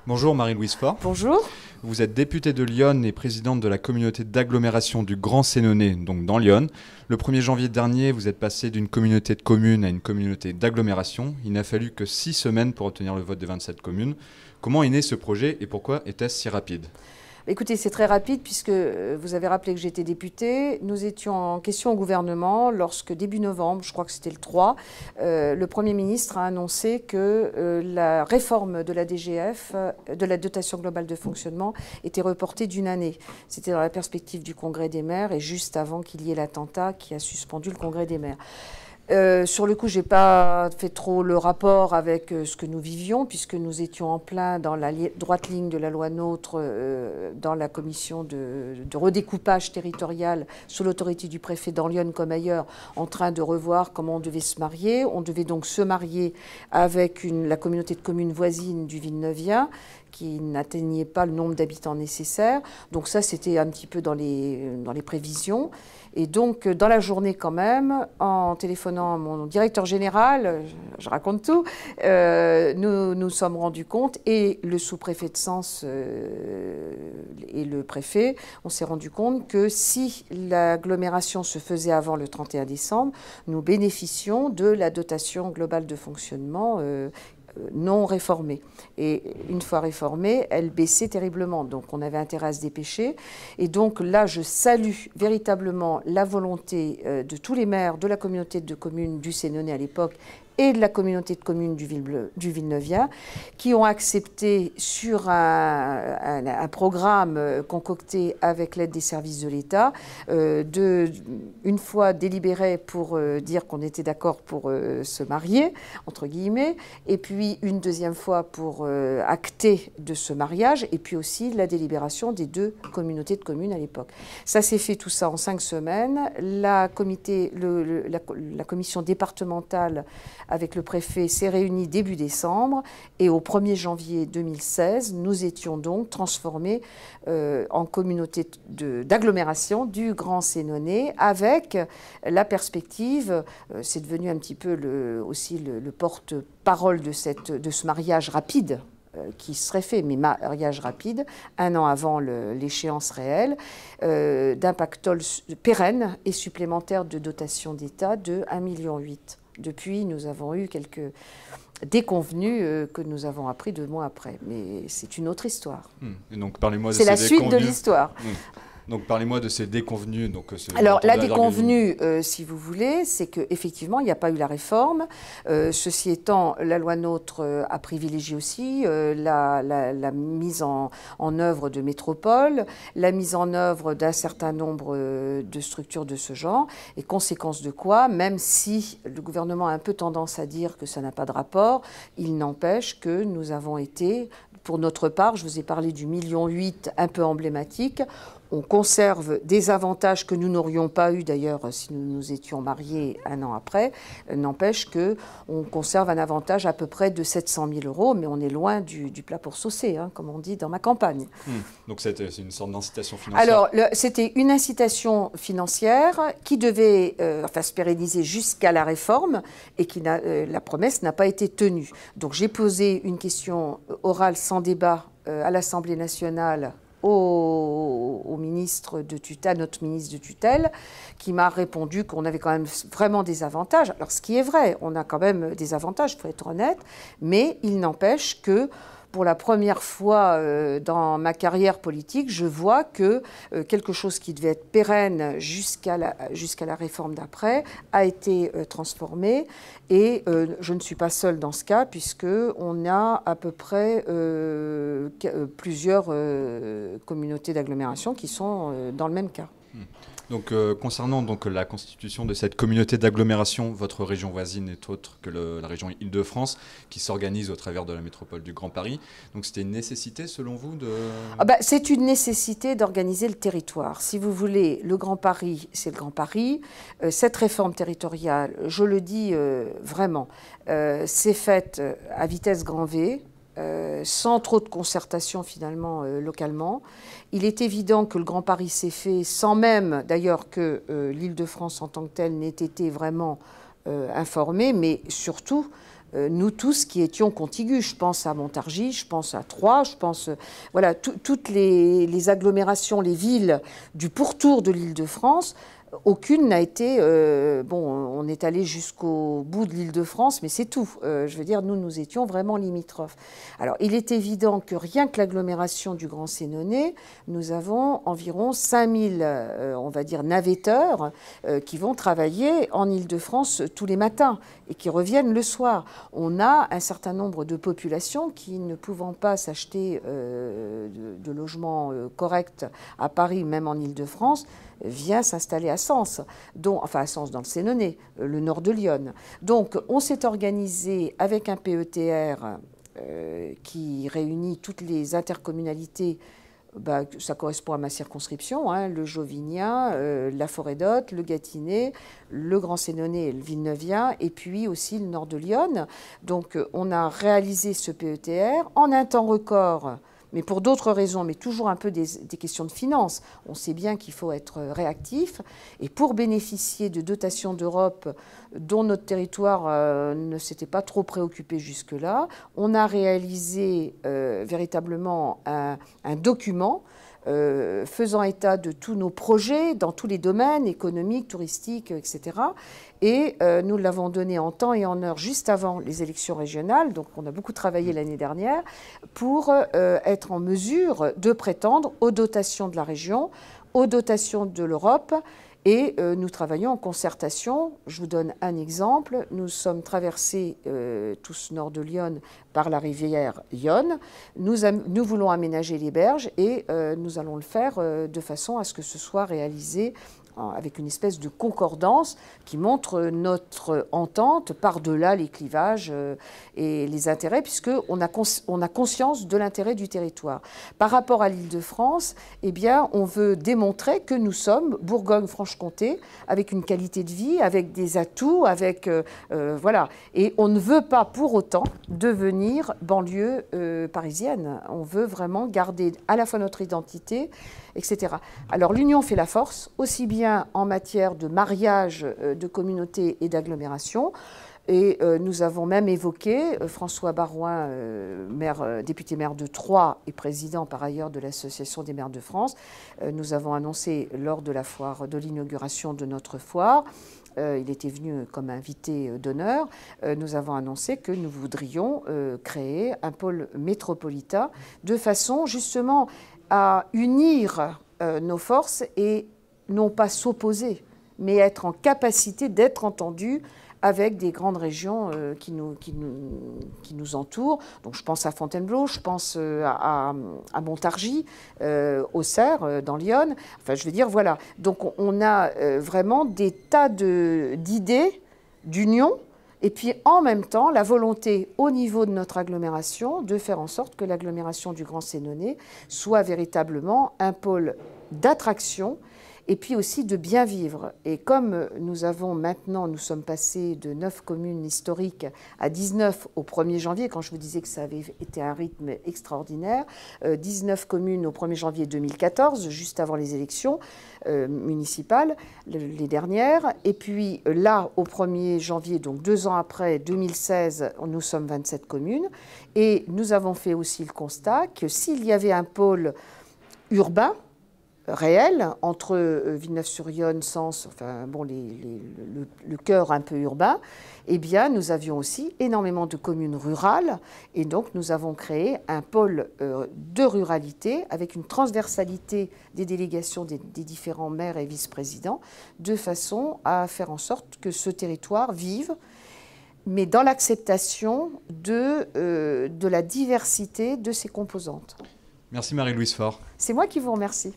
Bonjour Marie-Louise Faure. Bonjour. Vous êtes députée de Lyon et présidente de la communauté d'agglomération du Grand Sénonais, donc dans Lyon. Le 1er janvier dernier, vous êtes passé d'une communauté de communes à une communauté d'agglomération. Il n'a fallu que 6 semaines pour obtenir le vote des 27 communes. Comment est né ce projet et pourquoi était-ce si rapide ? Écoutez, c'est très rapide puisque vous avez rappelé que j'étais députée. Nous étions en question au gouvernement lorsque, début novembre, je crois que c'était le 3, le Premier ministre a annoncé que la réforme de la DGF, de la dotation globale de fonctionnement, était reportée d'une année. C'était dans la perspective du Congrès des maires et juste avant qu'il y ait l'attentat qui a suspendu le Congrès des maires. Sur le coup, je n'ai pas fait trop le rapport avec ce que nous vivions, puisque nous étions en plein dans la droite ligne de la loi NOTRe, dans la commission de redécoupage territorial sous l'autorité du préfet dans Lyon comme ailleurs, en train de revoir comment on devait se marier. On devait donc se marier avec la communauté de communes voisine du Villeneuve qui n'atteignait pas le nombre d'habitants nécessaire. Donc ça, c'était un petit peu dans les prévisions. Et donc, dans la journée quand même, en téléphonant à mon directeur général, je raconte tout, nous nous sommes rendus compte, et le sous-préfet de Sens et le préfet, on s'est rendu compte que si l'agglomération se faisait avant le 31 décembre, nous bénéficions de la dotation globale de fonctionnement non réformée. Et une fois réformée, elle baissait terriblement. Donc on avait intérêt à se dépêcher. Et donc là, je salue véritablement la volonté de tous les maires de la communauté de communes du Sénonais à l'époque et de la communauté de communes du Villeneuve, qui ont accepté sur un programme concocté avec l'aide des services de l'État, une fois délibéré pour dire qu'on était d'accord pour se marier, entre guillemets, et puis une deuxième fois pour acter de ce mariage, et puis aussi la délibération des deux communautés de communes à l'époque. Ça s'est fait tout ça en 5 semaines. La commission départementale avec le préfet s'est réunie début décembre et au 1er janvier 2016, nous étions donc transformés en communauté d'agglomération du Grand Sénonais avec la perspective, c'est devenu un petit peu aussi le porte-parole de ce mariage rapide qui serait fait, mais mariage rapide, 1 an avant l'échéance réelle, d'un pactole pérenne et supplémentaire de dotation d'État de 1,8 million. Depuis, nous avons eu quelques déconvenues que nous avons appris 2 mois après. Mais c'est une autre histoire. Et donc, parlez-moi de c'est la suite de l'histoire. Donc, parlez-moi de ces déconvenues. Alors, la déconvenue, si vous voulez, c'est qu'effectivement, il n'y a pas eu la réforme. Ceci étant, la loi NOTRe a privilégié aussi la mise en œuvre de métropoles, la mise en œuvre d'un certain nombre de structures de ce genre, et conséquence de quoi, même si le gouvernement a un peu tendance à dire que ça n'a pas de rapport, il n'empêche que nous avons été, pour notre part, je vous ai parlé du 1,8 million un peu emblématique. On conserve des avantages que nous n'aurions pas eu d'ailleurs si nous nous étions mariés 1 an après. N'empêche qu'on conserve un avantage à peu près de 700 000 €, mais on est loin du plat pour saucer, comme on dit dans ma campagne. Donc c'est une sorte d'incitation financière. Alors c'était une incitation financière qui devait se pérenniser jusqu'à la réforme et la promesse n'a pas été tenue. Donc j'ai posé une question orale sans débat à l'Assemblée nationale au ministre de tutelle, notre ministre de tutelle, qui m'a répondu qu'on avait quand même vraiment des avantages. Alors, ce qui est vrai, on a quand même des avantages, il faut être honnête, mais il n'empêche que pour la première fois dans ma carrière politique, je vois que quelque chose qui devait être pérenne jusqu'à la réforme d'après a été transformé. Et je ne suis pas seule dans ce cas, puisqu'on a à peu près plusieurs communautés d'agglomération qui sont dans le même cas. Donc, concernant la constitution de cette communauté d'agglomération, votre région voisine est autre que la région Île-de-France, qui s'organise au travers de la métropole du Grand Paris. Donc, c'était une nécessité, selon vous, c'est une nécessité d'organiser le territoire. Si vous voulez, le Grand Paris, c'est le Grand Paris. Cette réforme territoriale, je le dis vraiment, c'est faite à vitesse grand V. Sans trop de concertation finalement localement. Il est évident que le Grand Paris s'est fait sans même d'ailleurs que l'Île-de-France en tant que telle n'ait été vraiment informée, mais surtout nous tous qui étions contigus. Je pense à Montargis, je pense à Troyes, je pense, voilà, toutes les agglomérations, les villes du pourtour de l'Île-de-France. Aucune n'a été... bon, on est allé jusqu'au bout de l'Île-de-France, mais c'est tout. Je veux dire, nous étions vraiment limitrophes. Alors, il est évident que rien que l'agglomération du Grand Sénonais, nous avons environ 5000, on va dire, navetteurs qui vont travailler en Île-de-France tous les matins et qui reviennent le soir. On a un certain nombre de populations qui, ne pouvant pas s'acheter de logements corrects à Paris, même en Île-de-France, vient s'installer à Sens, enfin à Sens dans le Sénonais, le nord de Lyon. Donc on s'est organisé avec un PETR qui réunit toutes les intercommunalités. Ça correspond à ma circonscription, hein, le Jovinien, la Forêt-d'Hôte, le Gâtinais, le Grand Sénonais et le Villeneuve-ien, et puis aussi le nord de Lyon. Donc on a réalisé ce PETR en un temps record, mais pour d'autres raisons, mais toujours un peu des questions de finances. On sait bien qu'il faut être réactif. Et pour bénéficier de dotations d'Europe dont notre territoire ne s'était pas trop préoccupé jusque-là, on a réalisé véritablement un document faisant état de tous nos projets dans tous les domaines, économiques, touristiques, etc. Et nous l'avons donné en temps et en heure juste avant les élections régionales, donc on a beaucoup travaillé l'année dernière, pour être en mesure de prétendre aux dotations de la région, aux dotations de l'Europe. Et nous travaillons en concertation. Je vous donne un exemple. Nous sommes traversés tous nord de Lyon par la rivière Yonne. Nous voulons aménager les berges et nous allons le faire de façon à ce que ce soit réalisé avec une espèce de concordance qui montre notre entente par-delà les clivages et les intérêts, puisqu'on a conscience de l'intérêt du territoire. Par rapport à l'Île-de-France, eh bien, on veut démontrer que nous sommes Bourgogne-Franche-Comté, avec une qualité de vie, avec des atouts, avec... voilà. Et on ne veut pas pour autant devenir banlieue parisienne. On veut vraiment garder à la fois notre identité, etc. Alors l'union fait la force, aussi bien en matière de mariage de communautés et d'agglomération. Et nous avons même évoqué, François Baroin, député maire de Troyes et président par ailleurs de l'Association des maires de France, nous avons annoncé lors de la foire, de l'inauguration de notre foire, il était venu comme invité d'honneur, nous avons annoncé que nous voudrions créer un pôle métropolitain de façon justement à unir nos forces et non pas s'opposer, mais être en capacité d'être entendus avec des grandes régions qui nous entourent. Donc je pense à Fontainebleau, je pense à Montargis, Auxerre, dans Lyon. Enfin, je veux dire, voilà. Donc on a vraiment des tas d'idées d'union. Et puis, en même temps, la volonté, au niveau de notre agglomération, de faire en sorte que l'agglomération du Grand Sénonais soit véritablement un pôle d'attraction et puis aussi de bien vivre. Et comme nous sommes passés de 9 communes historiques à 19 au 1er janvier, quand je vous disais que ça avait été un rythme extraordinaire, 19 communes au 1er janvier 2014, juste avant les élections municipales, les dernières. Et puis là, au 1er janvier, donc 2 ans après, 2016, nous sommes 27 communes. Et nous avons fait aussi le constat que s'il y avait un pôle urbain, réel entre Villeneuve-sur-Yonne, Sens, enfin bon, le cœur un peu urbain, eh bien nous avions aussi énormément de communes rurales et donc nous avons créé un pôle de ruralité avec une transversalité des délégations des différents maires et vice-présidents de façon à faire en sorte que ce territoire vive, mais dans l'acceptation de la diversité de ses composantes. Merci Marie-Louise Faure. C'est moi qui vous remercie.